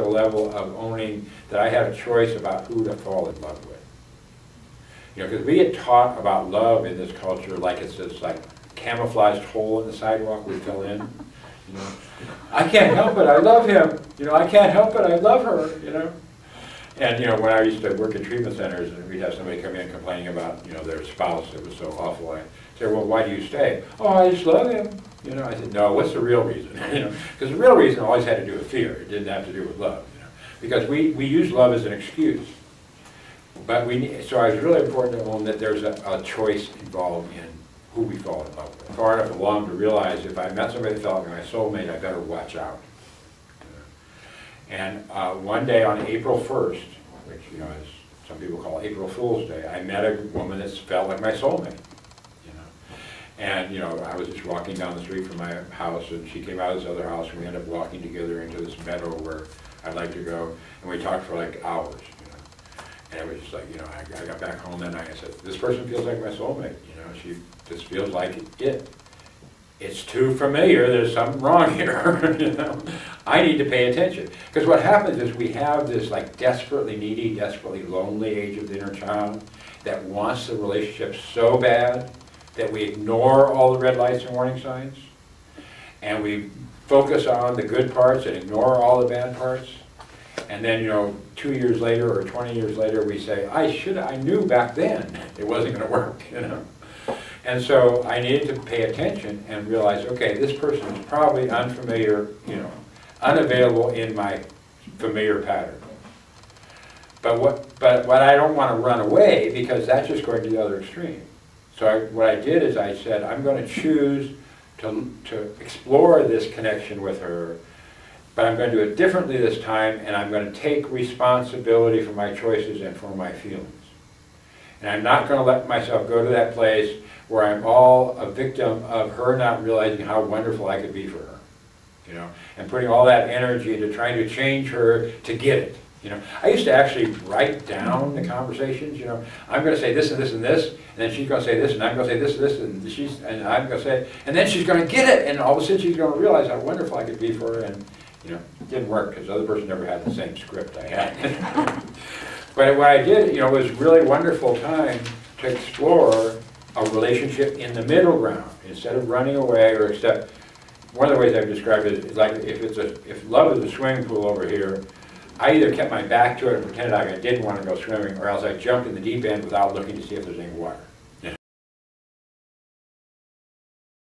the level of owning that I had a choice about who to fall in love with. You know, because we get taught about love in this culture like it's this like camouflaged hole in the sidewalk we fill in. You know, I can't help it, I love him. You know, I can't help it, I love her. You know, and you know, when I used to work in treatment centers and we'd have somebody come in complaining about, you know, their spouse that was so awful, I say, well, why do you stay? Oh, I just love him. You know, I said, no, what's the real reason? You know, because the real reason always had to do with fear. It didn't have to do with love. You know, because we use love as an excuse. But so it's really important to own that there's a choice involved in who we fall in love with. Far enough along to realize if I met somebody that felt like my soulmate, I better watch out. And one day on April 1st, which, you know, as some people call April Fool's Day, I met a woman that felt like my soulmate. And, you know, I was just walking down the street from my house, and she came out of this other house, and we ended up walking together into this meadow where I'd like to go, and we talked for like hours, you know. And it was just like, you know, I got back home that night, I said, this person feels like my soulmate, you know, she just feels like it. It's too familiar, there's something wrong here, you know. I need to pay attention. Because what happens is we have this like desperately needy, desperately lonely age of the inner child that wants the relationship so bad that we ignore all the red lights and warning signs, and we focus on the good parts and ignore all the bad parts. And then, you know, 2 years later or 20 years later, we say, I knew back then it wasn't going to work, you know. And so I needed to pay attention and realize, okay, this person is probably unfamiliar, you know, unavailable in my familiar pattern. But what I don't want to run away, because that's just going to the other extreme. So what I did is I said, I'm going to choose to explore this connection with her, but I'm going to do it differently this time, and I'm going to take responsibility for my choices and for my feelings. And I'm not going to let myself go to that place where I'm all a victim of her not realizing how wonderful I could be for her, you know, and putting all that energy into trying to change her to get it. You know, I used to actually write down the conversations. You know, I'm going to say this and this and this, and then she's going to say this, and I'm going to say this and this, and I'm going to say, and then she's going to get it, and all of a sudden she's going to realize how wonderful I could be for her. And you know, it didn't work because the other person never had the same script I had. But what I did, you know, was really wonderful time to explore a relationship in the middle ground instead of running away, or except one of the ways I've described it is like if love is a swimming pool over here. I either kept my back to it and pretended like I didn't want to go swimming, or else I jumped in the deep end without looking to see if there's any water.